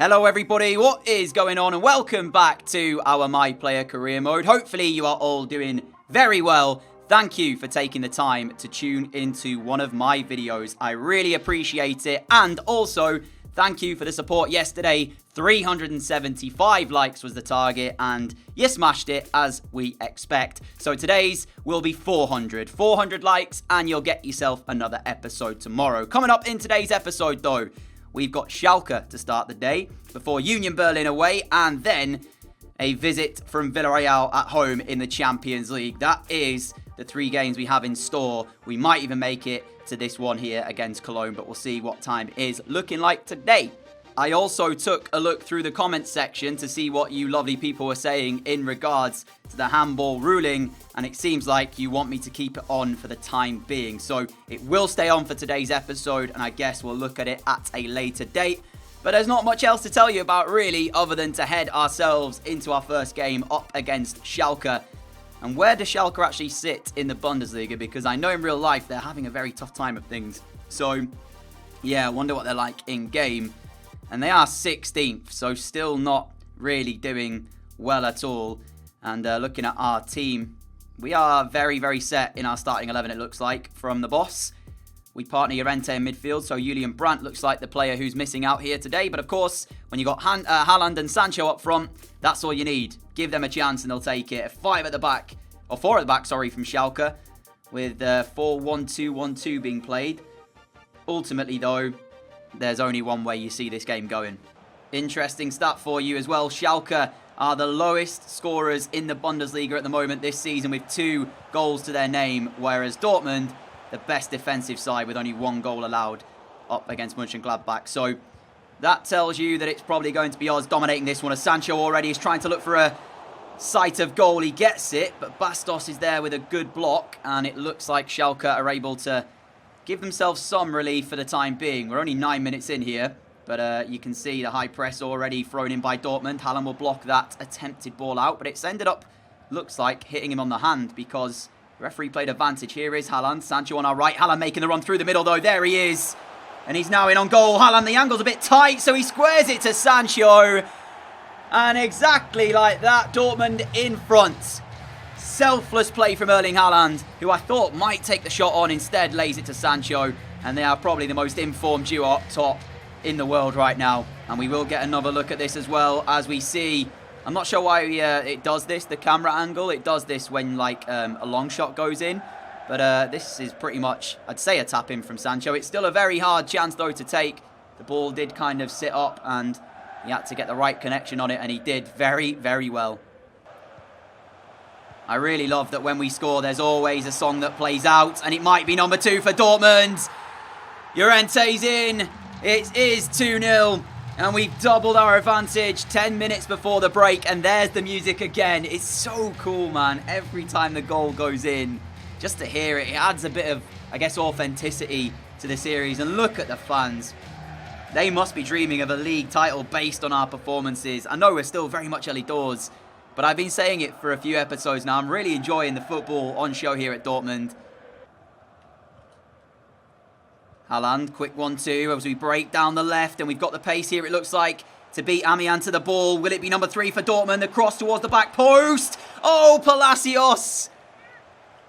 Hello everybody, what is going on and welcome back to our My Player career mode. Hopefully you are all doing very well. Thank you for taking the time to tune into one of my videos. I really appreciate it, and also thank you for the support yesterday. 375 likes was the target and you smashed it as we expect. So today's will be 400 likes and you'll get yourself another episode tomorrow. Coming up in today's episode though, we've got Schalke to start the day before Union Berlin away, and then a visit from Villarreal at home in the Champions League. That is the 3 games we have in store. We might even make it to this one here against Cologne, but we'll see what time is looking like today. I also took a look through the comments section to see what you lovely people were saying in regards to the handball ruling, and it seems like you want me to keep it on for the time being. So it will stay on for today's episode, and I guess we'll look at it at a later date. But there's not much else to tell you about really, other than to head ourselves into our first game up against Schalke. And where does Schalke actually sit in the Bundesliga? Because I know in real life they're having a very tough time of things. So yeah, I wonder what they're like in game. And they are 16th, so still not really doing well at all. And looking at our team, we are very, very set in our starting 11, it looks like, from the boss. We partner Llorente in midfield, so Julian Brandt looks like the player who's missing out here today. But of course, when you got Haaland and Sancho up front, that's all you need. Give them a chance and they'll take it. 4 at the back, from Schalke, with 4-1-2-1-2 being played. Ultimately, though, there's only one way you see this game going. Interesting stat for you as well. Schalke are the lowest scorers in the Bundesliga at the moment this season with 2 goals to their name, whereas Dortmund, the best defensive side with only 1 goal allowed up against Mönchengladbach. So that tells you that it's probably going to be us dominating this one, as Sancho already is trying to look for a sight of goal. He gets it, but Bastos is there with a good block, and it looks like Schalke are able to give themselves some relief for the time being. We're only 9 minutes in here, but you can see the high press already thrown in by Dortmund. Haaland will block that attempted ball out, but it's ended up, looks like, hitting him on the hand because the referee played advantage. Here is Haaland. Sancho on our right. Haaland making the run through the middle, though. There he is. And he's now in on goal. Haaland, the angle's a bit tight, so he squares it to Sancho. And exactly like that, Dortmund in front. Selfless play from Erling Haaland, who I thought might take the shot on, instead lays it to Sancho. And they are probably the most informed duo up top in the world right now. And we will get another look at this as well, as we see. I'm not sure why it does this, the camera angle. It does this when like a long shot goes in. But this is pretty much, I'd say, a tap in from Sancho. It's still a very hard chance though to take. The ball did kind of sit up and he had to get the right connection on it, and he did very, very well. I really love that when we score, there's always a song that plays out, and it might be number 2 for Dortmund. Llorente's in. It is 2-0. And we've doubled our advantage 10 minutes before the break. And there's the music again. It's so cool, man. Every time the goal goes in, just to hear it, it adds a bit of, I guess, authenticity to the series. And look at the fans. They must be dreaming of a league title based on our performances. I know we're still very much early doors, but I've been saying it for a few episodes now. I'm really enjoying the football on show here at Dortmund. Haaland, quick 1-2 as we break down the left, and we've got the pace here, it looks like, to beat Amian to the ball. Will it be number 3 for Dortmund? The cross towards the back post. Oh, Palacios!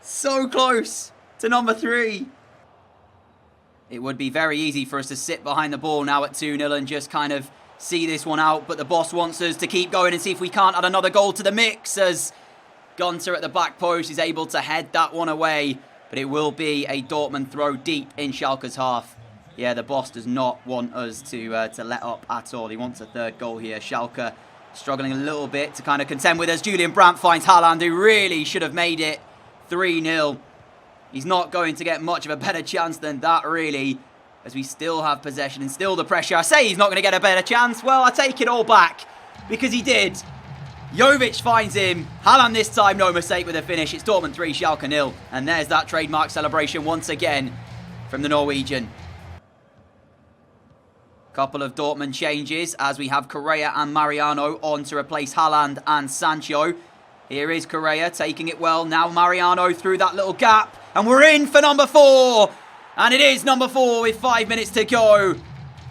So close to number 3. It would be very easy for us to sit behind the ball now at 2-0 and just kind of see this one out, but the boss wants us to keep going and see if we can't add another goal to the mix, as Gunter at the back post is able to head that one away. But it will be a Dortmund throw deep in Schalke's half. Yeah, the boss does not want us to let up at all. He wants a 3rd goal here. Schalke struggling a little bit to kind of contend with us. Julian Brandt finds Haaland, who really should have made it 3-0. He's not going to get much of a better chance than that, really, as we still have possession and still the pressure. I say he's not going to get a better chance. Well, I take it all back, because he did. Jovic finds him. Haaland this time, no mistake with a finish. It's Dortmund 3, Schalke 0. And there's that trademark celebration once again from the Norwegian. Couple of Dortmund changes as we have Correa and Mariano on to replace Haaland and Sancho. Here is Correa taking it well. Now Mariano through that little gap. And we're in for number 4. And it is number 4 with 5 minutes to go.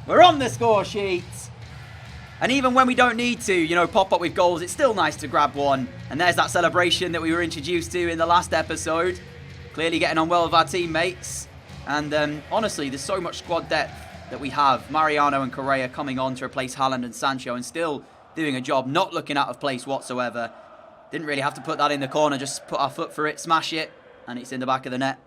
We're on the score sheet. And even when we don't need to, you know, pop up with goals, it's still nice to grab one. And there's that celebration that we were introduced to in the last episode. Clearly getting on well with our teammates. And honestly, there's so much squad depth that we have. Mariano and Correa coming on to replace Haaland and Sancho and still doing a job, not looking out of place whatsoever. Didn't really have to put that in the corner, just put our foot through it, smash it, and it's in the back of the net.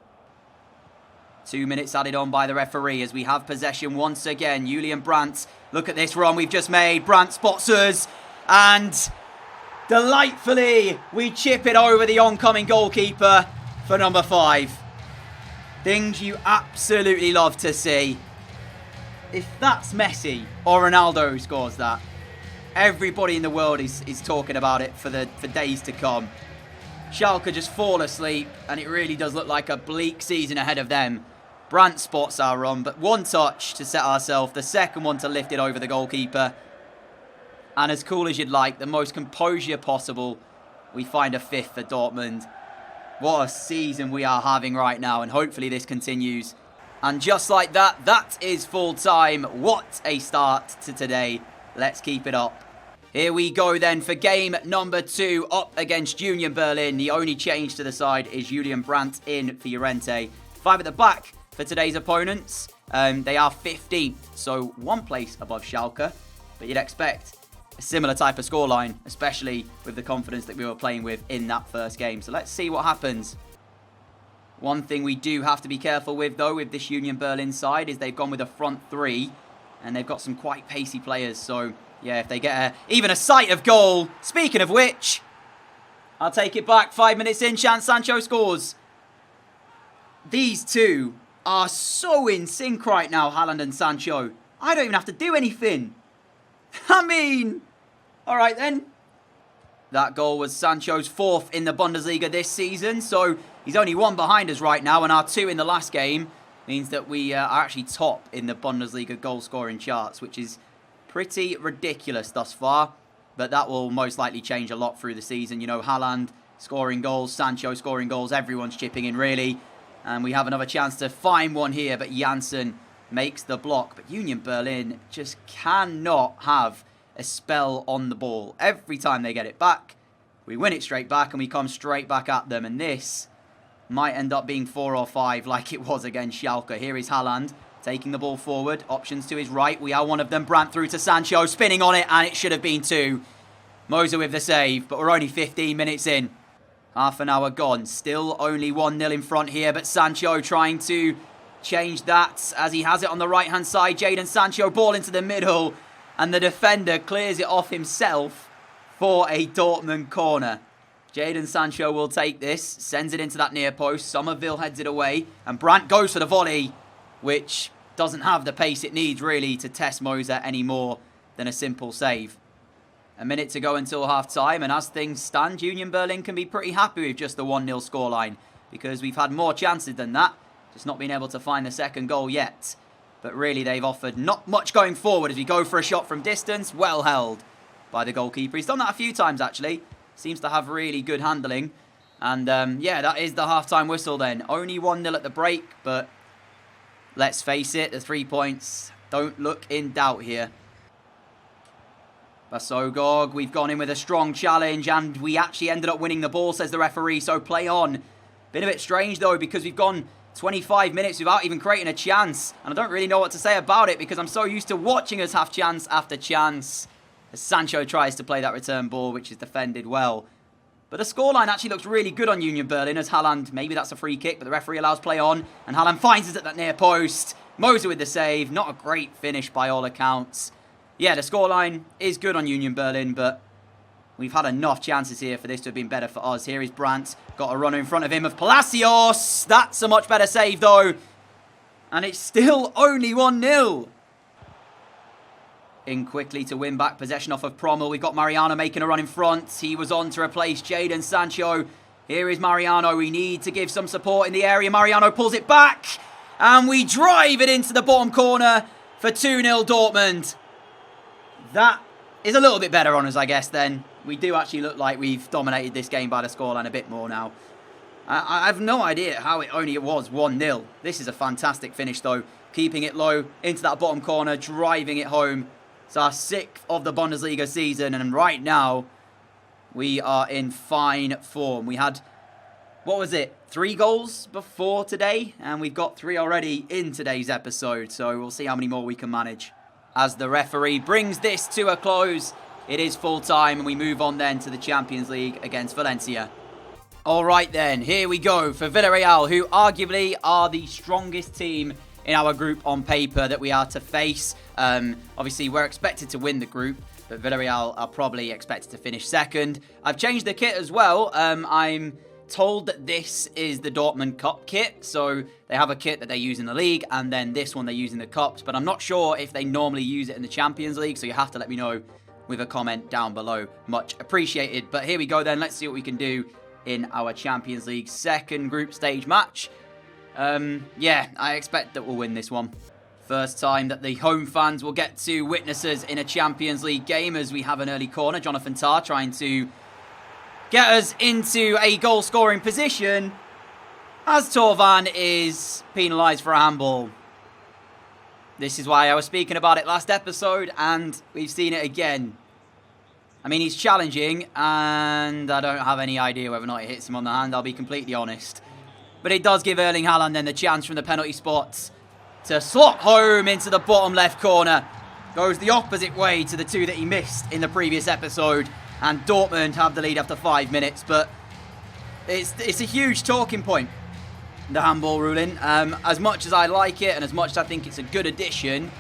2 minutes added on by the referee as we have possession once again. Julian Brandt, look at this run we've just made. Brandt spots us, and delightfully we chip it over the oncoming goalkeeper for number 5. Things you absolutely love to see. If that's Messi or Ronaldo who scores that, everybody in the world is talking about it for days to come. Schalke just fall asleep, and it really does look like a bleak season ahead of them. Brandt spots our run, but one touch to set ourselves, the second one to lift it over the goalkeeper. And as cool as you'd like, the most composure possible, we find a 5th for Dortmund. What a season we are having right now, and hopefully this continues. And just like that, that is full time. What a start to today. Let's keep it up. Here we go then for game number 2 up against Union Berlin. The only change to the side is Julian Brandt in for Llorente. 5 at the back for today's opponents. They are 15th, so 1 place above Schalke. But you'd expect a similar type of scoreline, especially with the confidence that we were playing with in that first game. So let's see what happens. One thing we do have to be careful with, though, with this Union Berlin side is they've gone with a front 3. And they've got some quite pacey players. So, yeah, if they get even a sight of goal. Speaking of which, I'll take it back. 5 minutes in, chance Sancho scores. These two are so in sync right now, Haaland and Sancho. I don't even have to do anything. I mean, all right then. That goal was Sancho's 4th in the Bundesliga this season. So he's only 1 behind us right now, and our 2 in the last game means that we are actually top in the Bundesliga goal scoring charts, which is pretty ridiculous thus far. But that will most likely change a lot through the season. You know, Haaland scoring goals, Sancho scoring goals, everyone's chipping in really. And we have another chance to find one here, but Janssen makes the block. But Union Berlin just cannot have a spell on the ball. Every time they get it back, we win it straight back and we come straight back at them. And this might end up being 4 or 5 like it was against Schalke. Here is Haaland taking the ball forward. Options to his right. We are one of them. Brandt through to Sancho, spinning on it, and it should have been 2. Moser with the save, but we're only 15 minutes in. Half an hour gone. Still only 1-0 in front here, but Sancho trying to change that as he has it on the right-hand side. Jadon Sancho, ball into the middle, and the defender clears it off himself for a Dortmund corner. Jadon Sancho will take this, sends it into that near post. Somerville heads it away, and Brandt goes for the volley, which doesn't have the pace it needs really to test Moser any more than a simple save. A minute to go until half-time, and as things stand, Union Berlin can be pretty happy with just the 1-0 scoreline, because we've had more chances than that, just not been able to find the second goal yet. But really, they've offered not much going forward as we go for a shot from distance, well held by the goalkeeper. He's done that a few times, actually. Seems to have really good handling. And, yeah, that is the half-time whistle then. Only 1-0 at the break, but let's face it, the 3 points don't look in doubt here. Basogog, we've gone in with a strong challenge, and we actually ended up winning the ball, says the referee, so play on. Been a bit strange, though, because we've gone 25 minutes without even creating a chance, and I don't really know what to say about it, because I'm so used to watching us have chance after chance, as Sancho tries to play that return ball, which is defended well. But the scoreline actually looks really good on Union Berlin, as Haaland, maybe that's a free kick, but the referee allows play on, and Haaland finds us at that near post. Moser with the save, not a great finish by all accounts. Yeah, the scoreline is good on Union Berlin, but we've had enough chances here for this to have been better for us. Here is Brandt, got a runner in front of him of Palacios. That's a much better save, though. And it's still only 1-0. In quickly to win back possession off of Prommel. We've got Mariano making a run in front. He was on to replace Jadon Sancho. Here is Mariano. We need to give some support in the area. Mariano pulls it back. And we drive it into the bottom corner for 2-0 Dortmund. That is a little bit better on us, I guess, then. We do actually look like we've dominated this game by the scoreline a bit more now. I have no idea how it only was 1-0. This is a fantastic finish, though. Keeping it low into that bottom corner, driving it home It's our 6th of the Bundesliga season, and right now we are in fine form. We had, what was it, 3 goals before today, and we've got 3 already in today's episode, so we'll see how many more we can manage. As the referee brings this to a close, it is full time, and we move on then to the Champions League against Valencia. Alright then, here we go for Villarreal, who arguably are the strongest team in our group on paper that we are to face. Obviously, we're expected to win the group, but Villarreal are probably expected to finish second. I've changed the kit as well. I'm told that this is the Dortmund Cup kit, so they have a kit that they use in the league, and then this one they use in the Cups, but I'm not sure if they normally use it in the Champions League, so you have to let me know with a comment down below. Much appreciated. But here we go then, let's see what we can do in our Champions League second group stage match. Yeah, I expect that we'll win this one. First time that the home fans will get to witness us in a Champions League game, as we have an early corner. Jonathan Tah trying to get us into a goal-scoring position, as Torvan is penalised for a handball. This is why I was speaking about it last episode, and we've seen it again. I mean, he's challenging, and I don't have any idea whether or not it hits him on the hand, I'll be completely honest. But it does give Erling Haaland then the chance from the penalty spot to slot home into the bottom left corner. Goes the opposite way to the 2 that he missed in the previous episode. And Dortmund have the lead after 5 minutes. But it's a huge talking point, the handball ruling. As much as I like it and as much as I think it's a good addition,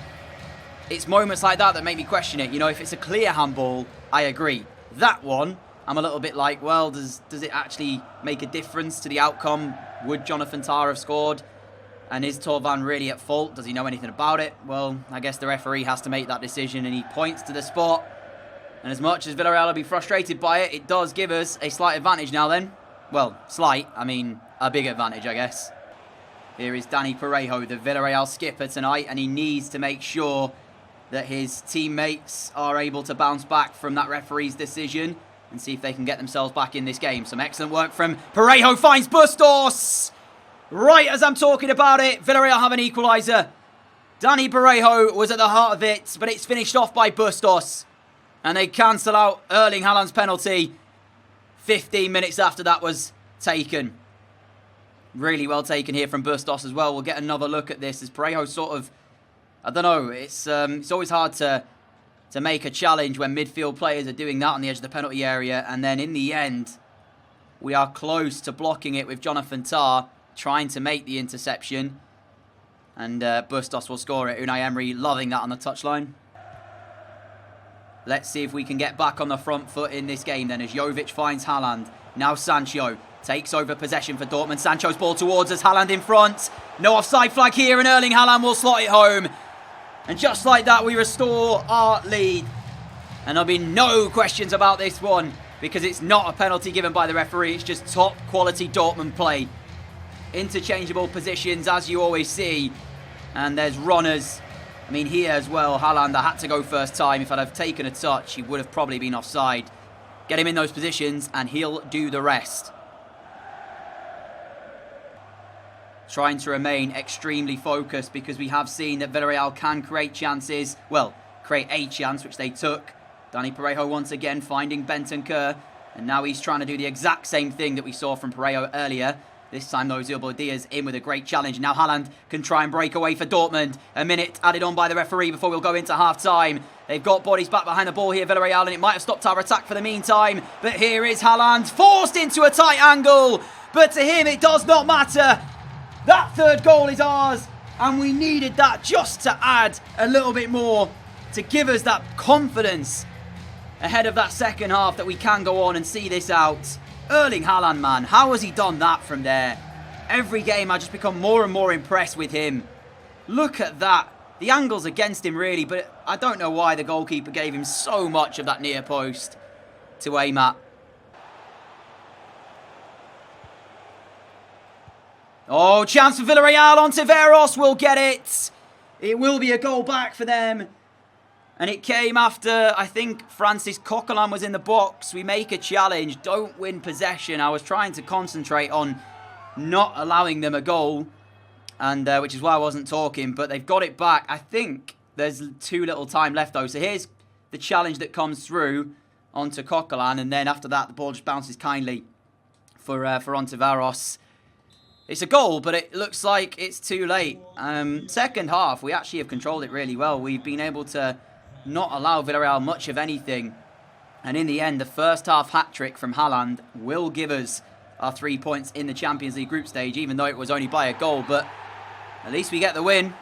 it's moments like that make me question it. You know, if it's a clear handball, I agree. That one, I'm a little bit like, well, does it actually make a difference to the outcome? Would Jonathan Tah have scored? And is Torvan really at fault? Does he know anything about it? Well, I guess the referee has to make that decision, and he points to the spot. And as much as Villarreal will be frustrated by it, it does give us a slight advantage now then. Well, slight, I mean a big advantage, I guess. Here is Dani Parejo, the Villarreal skipper tonight, and he needs to make sure that his teammates are able to bounce back from that referee's decision and see if they can get themselves back in this game. Some excellent work from Parejo, finds Bustos! Right as I'm talking about it, Villarreal have an equaliser. Dani Parejo was at the heart of it, but it's finished off by Bustos. And they cancel out Erling Haaland's penalty 15 minutes after that was taken. Really well taken here from Bustos as well. We'll get another look at this as Parejo sort of, I don't know, it's always hard to make a challenge when midfield players are doing that on the edge of the penalty area. And then in the end, we are close to blocking it with Jonathan Tah trying to make the interception. And Bustos will score it. Unai Emery loving that on the touchline. Let's see if we can get back on the front foot in this game then, as Jovic finds Haaland. Now Sancho takes over possession for Dortmund. Sancho's ball towards us. Haaland in front. No offside flag here, and Erling Haaland will slot it home. And just like that, we restore our lead. And there'll be no questions about this one, because it's not a penalty given by the referee. It's just top quality Dortmund play. Interchangeable positions, as you always see. And there's runners. I mean, here as well, Haaland, I had to go first time. If I'd have taken a touch, he would have probably been offside. Get him in those positions, and he'll do the rest. Trying to remain extremely focused, because we have seen that Villarreal can create chances. Well, create a chance, which they took. Dani Parejo once again finding Bentancur. And now he's trying to do the exact same thing that we saw from Parejo earlier. This time, though, Zilbo Diaz in with a great challenge. Now Haaland can try and break away for Dortmund. A minute added on by the referee before we'll go into half-time. They've got bodies back behind the ball here, Villarreal, and it might have stopped our attack for the meantime. But here is Haaland, forced into a tight angle. But to him, it does not matter. That third goal is ours, and we needed that just to add a little bit more to give us that confidence ahead of that second half that we can go on and see this out. Erling Haaland, man, how has he done that from there? Every game I just become more and more impressed with him. Look at that. The angle's against him really, but I don't know why the goalkeeper gave him so much of that near post to aim at. Oh, chance for Villarreal. Ontiveros will get it. It will be a goal back for them. And it came after, I think, Francis Coquelin was in the box. We make a challenge, don't win possession. I was trying to concentrate on not allowing them a goal, and which is why I wasn't talking. But they've got it back. I think There's too little time left, though. So here's the challenge that comes through onto Coquelin. And then after that, the ball just bounces kindly for Ontiveros. It's a goal, but it looks like it's too late. Second half, we actually have controlled it really well. We've been able to not allow Villarreal much of anything. And in the end, the first half hat-trick from Haaland will give us our 3 points in the Champions League group stage, even though it was only by a goal. But at least we get the win.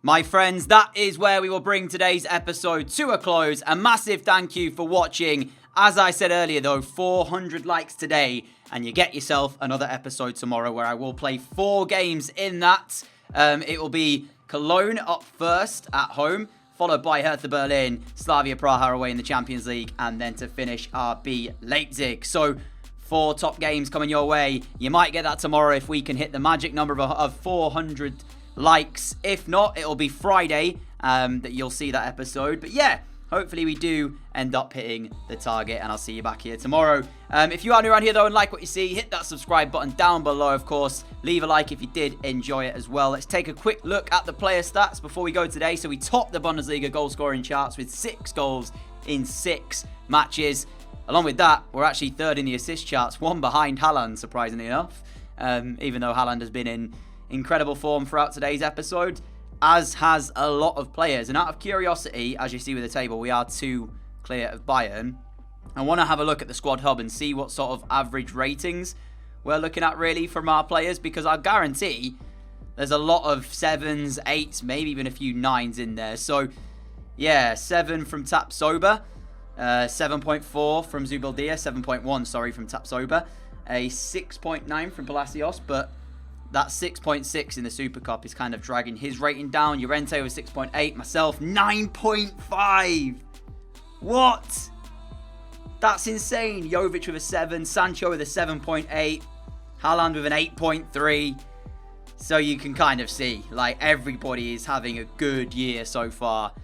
My friends, that is where we will bring today's episode to a close. A massive thank you for watching. As I said earlier, though, 400 likes today, and you get yourself another episode tomorrow where I will play 4 games in that. It will be Cologne up first at home, followed by Hertha Berlin, Slavia Praha away in the Champions League, and then to finish RB Leipzig. So 4 top games coming your way. You might get that tomorrow if we can hit the magic number of 400 likes. If not, it'll be Friday that you'll see that episode. But yeah, hopefully we do end up hitting the target, and I'll see you back here tomorrow. If you are new around here, though, and like what you see, hit that subscribe button down below, of course. Leave a like if you did enjoy it as well. Let's take a quick look at the player stats before we go today. So we topped the Bundesliga goal-scoring charts with 6 goals in 6 matches. Along with that, we're actually third in the assist charts, 1 behind Haaland, surprisingly enough. Even though Haaland has been in incredible form throughout today's episode, as has a lot of players. And out of curiosity, as you see with the table, we are 2 clear of Bayern. I want to have a look at the squad hub and see what sort of average ratings we're looking at really from our players, because I guarantee there's a lot of 7s, 8s, maybe even a few 9s in there. So yeah, 7 from Tapsoba, 7.4 from Zubeldia, 7.1 sorry from Tapsoba, a 6.9 from Palacios, but that 6.6 in the Super Cup is kind of dragging his rating down. Llorente was 6.8. Myself, 9.5. What? That's insane. Jovic with a 7. Sancho with a 7.8. Haaland with an 8.3. So you can kind of see, like, everybody is having a good year so far.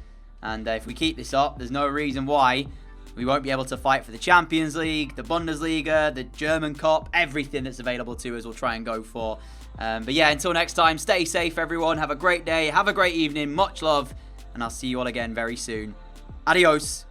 And if we keep this up, there's no reason why we won't be able to fight for the Champions League, the Bundesliga, the German Cup, everything that's available to us we'll try and go for. But yeah, until next time, stay safe, everyone. Have a great day. Have a great evening. Much love. And I'll see you all again very soon. Adios.